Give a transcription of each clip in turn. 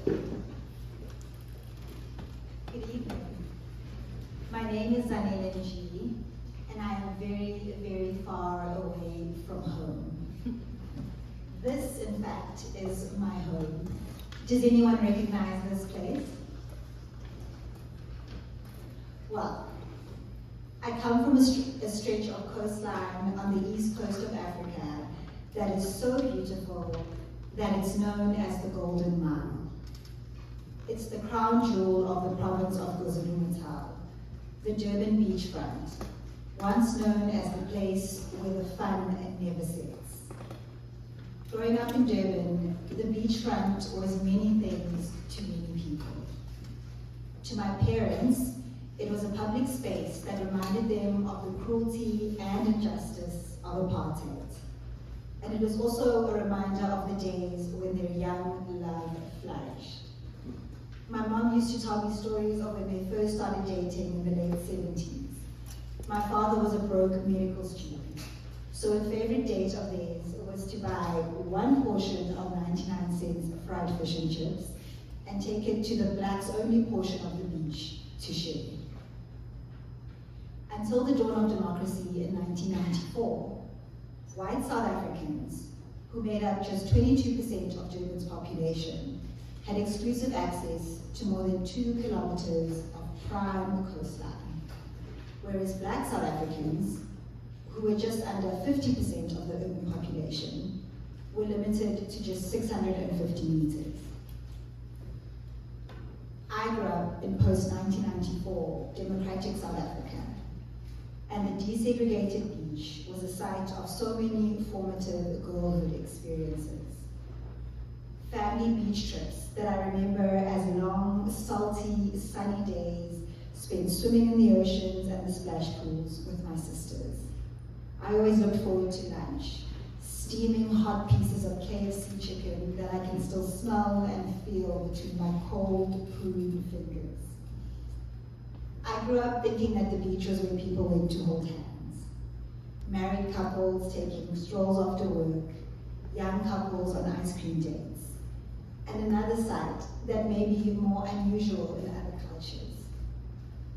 Good evening. My name is Zanele G, and I am very, very far away from home. This, in fact, is my home. Does anyone recognize this place? Well, I come from a stretch of coastline on the east coast of Africa that is so beautiful that it's known as the Golden Mile. It's the crown jewel of the province of KwaZulu-Natal, the Durban beachfront, once known as the place where the fun never sets. Growing up in Durban, the beachfront was many things to many people. To my parents, it was a public space that reminded them of the cruelty and injustice of apartheid. And it was also a reminder of the days when their young love flourished. My mom used to tell me stories of when they first started dating in the late 70s. My father was a broke medical student, so a favorite date of theirs was to buy one portion of 99 cents fried fish and chips and take it to the blacks only portion of the beach to share. Until the dawn of democracy in 1994, white South Africans, who made up just 22% of Durban's population, had exclusive access to more than 2 kilometers of prime coastline, whereas black South Africans, who were just under 50% of the urban population, were limited to just 650 meters. I grew up in post-1994 democratic South Africa, and the desegregated beach was a site of so many formative girlhood experiences. Family beach trips that I remember as long, salty, sunny days spent swimming in the oceans and the splash pools with my sisters. I always looked forward to lunch, steaming hot pieces of KFC chicken that I can still smell and feel between my cold, prune fingers. I grew up thinking that the beach was where people went to hold hands. Married couples taking strolls after work, young couples on ice cream dates. And another sight that may be more unusual in other cultures.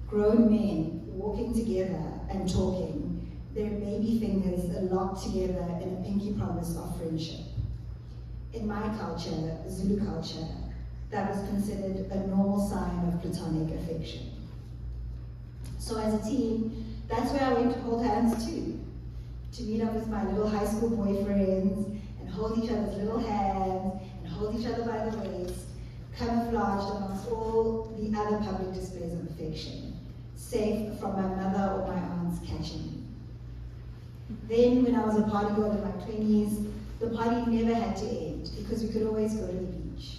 Grown men walking together and talking, their baby fingers locked together in a pinky promise of friendship. In my culture, Zulu culture, that was considered a normal sign of platonic affection. So as a teen, that's where I went to hold hands too, to meet up with my little high school boyfriends and hold each other's little hands and hold each other by the waist, camouflaged amongst all the other public displays of affection, safe from my mother or my aunts catching me. Then, when I was a party girl in my 20s, the party never had to end because we could always go to the beach.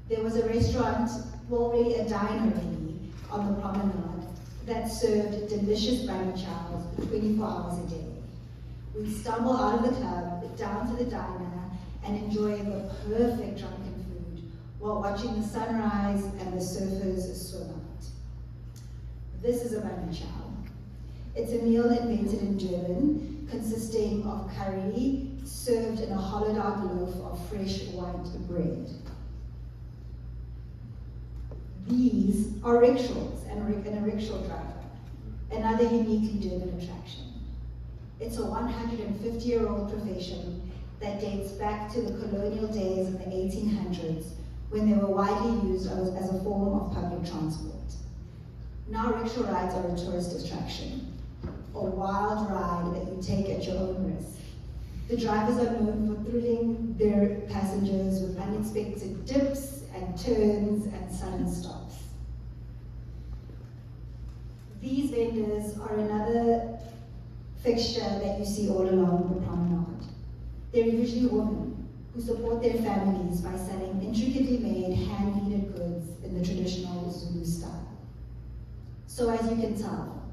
There was a restaurant, well, really a diner really, on the promenade that served delicious bunny chows 24 hours a day. We'd stumble out of the club, down to the diner, and enjoy the perfect drunken food while watching the sunrise and the surfers swim out. This is a bunny chow. It's a meal invented in Durban, consisting of curry served in a hollowed out loaf of fresh white bread. These are rickshaws and a rickshaw driver, another uniquely Durban attraction. It's a 150-year-old profession that dates back to the colonial days in the 1800s when they were widely used as a form of public transport. Now rickshaw rides are a tourist attraction, a wild ride that you take at your own risk. The drivers are known for thrilling their passengers with unexpected dips and turns and sudden stops. These vendors are another fixture that you see all along the promenade. They're usually women who support their families by selling intricately made hand-beaded goods in the traditional Zulu style. So as you can tell,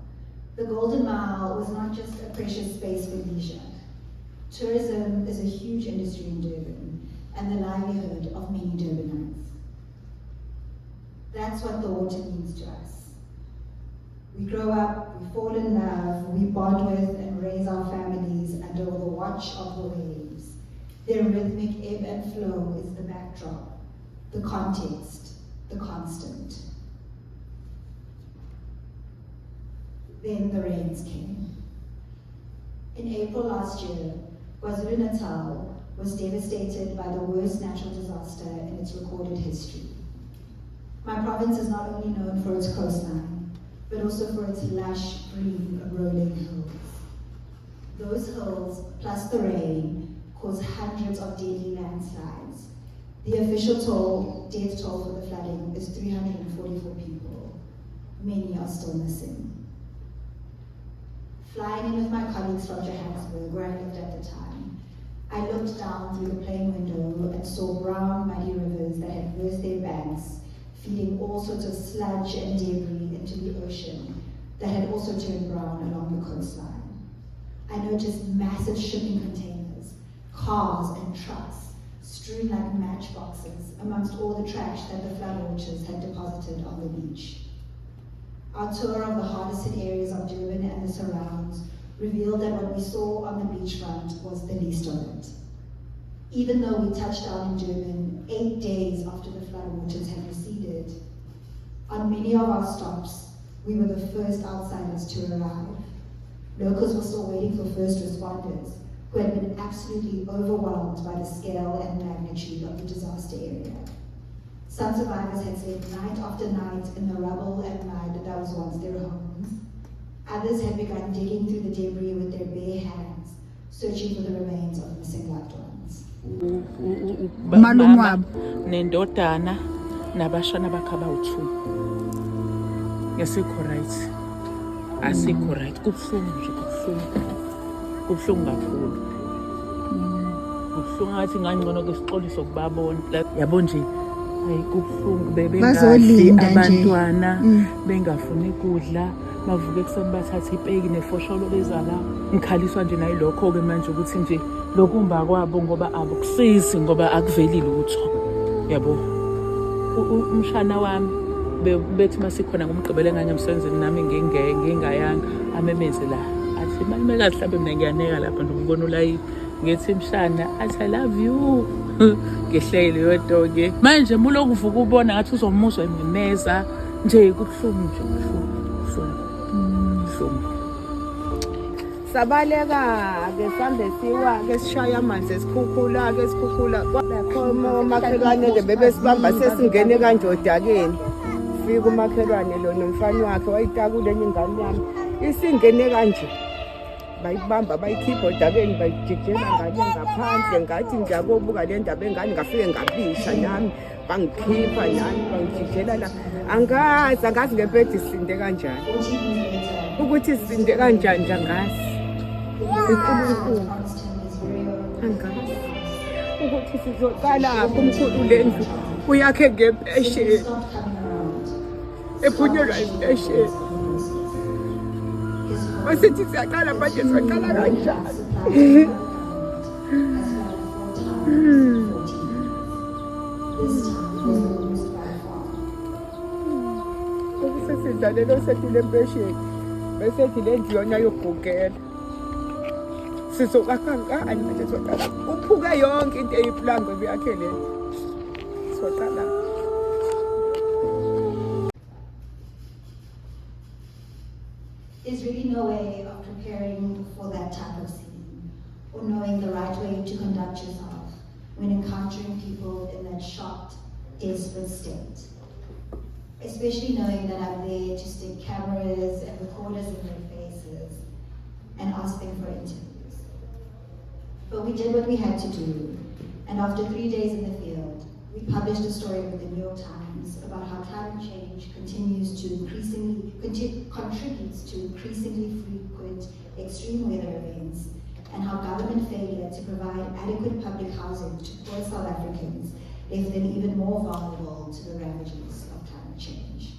the Golden Mile was not just a precious space for leisure. Tourism is a huge industry in Durban and the livelihood of many Durbanites. That's what the water means to us. We grow up, we fall in love, we bond with and raise our families under the watch of the waves. Their rhythmic ebb and flow is the backdrop. the context, the constant. Then the rains came. In April last year, KwaZulu-Natal was devastated by the worst natural disaster in its recorded history. My province is not only known for its coastline, but also for its lush, green, rolling hills. Those hills, plus the rain, caused hundreds of deadly landslides. The official death toll for the flooding is 344 people. Many are still missing. Flying in with my colleagues from Johannesburg, where I lived at the time, I looked down through the plane window and saw brown, muddy rivers that had burst their banks, feeding all sorts of sludge and debris into the ocean that had also turned brown along the coastline. I noticed massive shipping containers, cars and trucks, strewn like matchboxes amongst all the trash that the flood watchers had deposited on the beach. Our tour of the hardest hit areas of Durban and the surrounds revealed that what we saw on the beachfront was the least of it. Even though we touched down in Durban 8 days after the flood waters had receded, on many of our stops, we were the first outsiders to arrive. Locals were still waiting for first responders, who had been absolutely overwhelmed by the scale and magnitude of the disaster area. Some survivors had slept night after night in the rubble and mud that was once their homes. Others had begun digging through the debris with their bare hands, searching for the remains of missing loved ones. Mama nendodana nabashana bakhabawu2. Yasikho right. Asikho right. Kubuhlungu nje kubuhlungu. Kubuhlungu kakhulu. Kubuhlungu ngathi ngangcono ke sixoliso kubabona. Yabo nje kubuhlungu bebengazi abantwana bengafuni ukudla bavuke kuseni bathatha ipeki nefosholo bezala ngikhaliswa nje nayilokho ke manje ukuthi nje lokumba kwabo ngoba akusizi ngoba akuvelile utho yabo umshana wami bethi masikhona ngomgqibelo enganye emsebenzini nami ngingayanga amemeze la athi mayimeka mhlawumbe mina ngiyaneka lapha ngibona ulayi ngithi mshana athi I love you ngehlele yodwa ke manje muloku uvuka ubona ngathi uzomuswa imemeza nje kubuhlungu nje kubuhlungu sabaleka ke sambe siwa ke sishaya amanzi esikhukhula ke sikhukhula khona umakhelwane ke bebesibamba sesingene kanje odakeni fika umakhelwane lo nomfana wakhe wayitakule ingane yami isingene kanje bayibamba bayikhipha odakeni bayijikela ngale ngaphandle ngathi ngiyakobuka le ndaba engane ngafike ngabisha nami bangikhipha nami bangijikela la angazi ngempela isinde kanjani ukuthi isinde kanjani nje angazi uNkulunkulu angazi ukuthi sizoqala umkhulu lendlu uyakhe ngempesheni ephunyelwa impesheni wasithi siyaqala manje siqala kanjani Sesizalelo sethu lempesheni besethi lendlu yona yogugela sizokankani manje soqala uphuke yonke into eyiplango beyakhe le soqala. There's really no way of preparing for that type of scene or knowing the right way to conduct yourself when encountering people in that shocked, desperate state. Especially knowing that I'm there to stick cameras and recorders in their faces and ask them for interviews. But we did what we had to do, and after 3 days in the field, we published a story with the New York Times about how climate change contributes to increasingly frequent extreme weather events, and how government failure to provide adequate public housing to poor South Africans left them even more vulnerable to the ravages of climate change.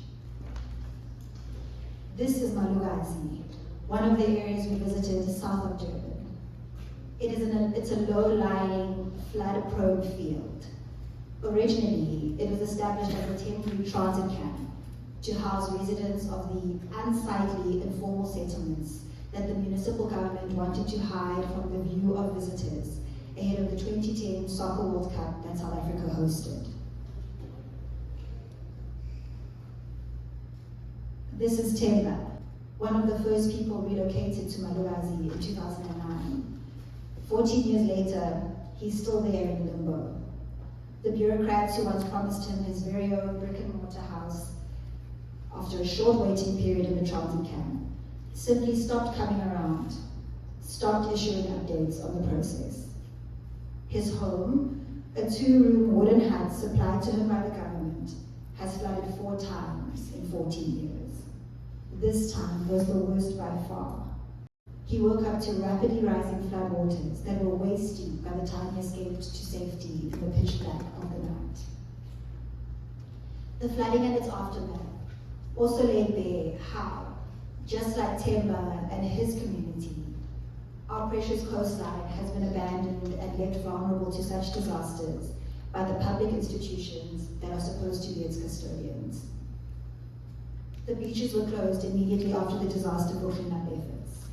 This is Malugazi, one of the areas we visited south of Durban. It's a low-lying, flood-prone field. Originally, it was established as a temporary transit camp to house residents of the unsightly informal settlements that the municipal government wanted to hide from the view of visitors ahead of the 2010 Soccer World Cup that South Africa hosted. This is Temba, one of the first people relocated to Malurazi in 2009. 14 years later, he's still there in limbo. The bureaucrats who once promised him his very own brick and mortar house, after a short waiting period in the transit camp, simply stopped coming around, stopped issuing updates on the process. His home, a 2-room wooden hut supplied to him by the government, has flooded 4 times in 14 years. This time was the worst by far. He woke up to rapidly rising floodwaters that were waist deep by the time he escaped to safety in the pitch black of the night. The flooding and its aftermath also laid bare how, just like Temba and his community, our precious coastline has been abandoned and left vulnerable to such disasters by the public institutions that are supposed to be its custodians. The beaches were closed immediately after the disaster for cleanup efforts.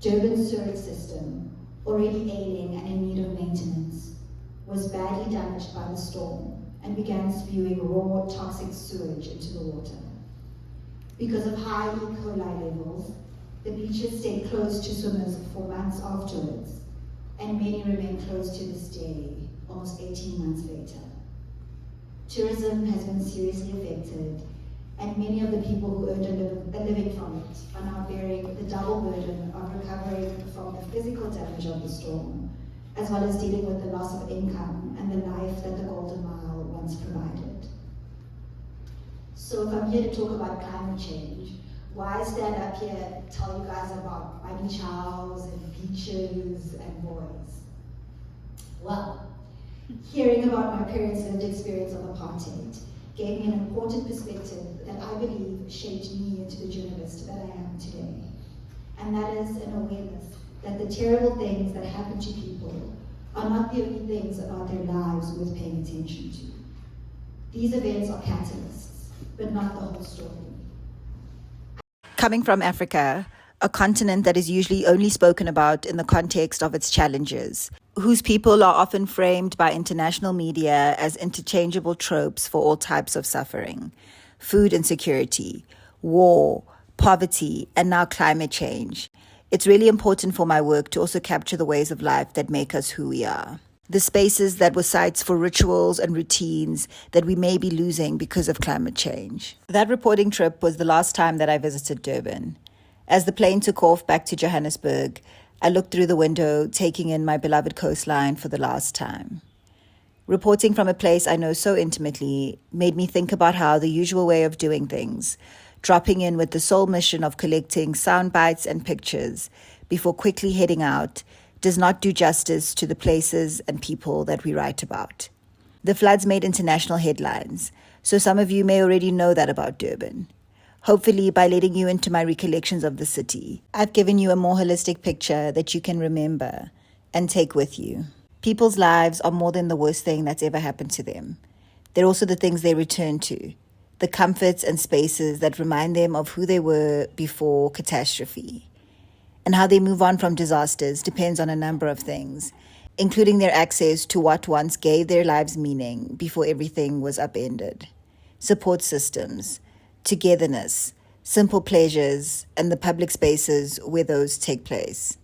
Durban's sewage system, already ailing and in need of maintenance, was badly damaged by the storm and began spewing raw, toxic sewage into the water. Because of high E. coli levels, the beaches stayed closed to swimmers for months afterwards, and many remain closed to this day, almost 18 months later. Tourism has been seriously affected, and many of the people who earned a living from it are now bearing the double burden of recovering from the physical damage of the storm, as well as dealing with the loss of income and the life that the Golden Mile once provided. So if I'm here to talk about climate change, why stand up here and tell you guys about bunny chows and beaches and boys? Well, hearing about my parents' lived experience of apartheid gave me an important perspective that I believe shaped me into the journalist that I am today. And that is an awareness that the terrible things that happen to people are not the only things about their lives worth paying attention to. These events are catalysts, but not the whole story. Coming from Africa, a continent that is usually only spoken about in the context of its challenges, whose people are often framed by international media as interchangeable tropes for all types of suffering, food insecurity, war, poverty, and now climate change. It's really important for my work to also capture the ways of life that make us who we are. The spaces that were sites for rituals and routines that we may be losing because of climate change. That reporting trip was the last time that I visited Durban. As the plane took off back to Johannesburg, I looked through the window, taking in my beloved coastline for the last time. Reporting from a place I know so intimately made me think about how the usual way of doing things, dropping in with the sole mission of collecting sound bites and pictures before quickly heading out, does not do justice to the places and people that we write about. The floods made international headlines, so some of you may already know that about Durban. Hopefully, by letting you into my recollections of the city, I've given you a more holistic picture that you can remember and take with you. People's lives are more than the worst thing that's ever happened to them. They're also the things they return to, the comforts and spaces that remind them of who they were before catastrophe. And how they move on from disasters depends on a number of things, including their access to what once gave their lives meaning before everything was upended. Support systems, togetherness, simple pleasures, and the public spaces where those take place.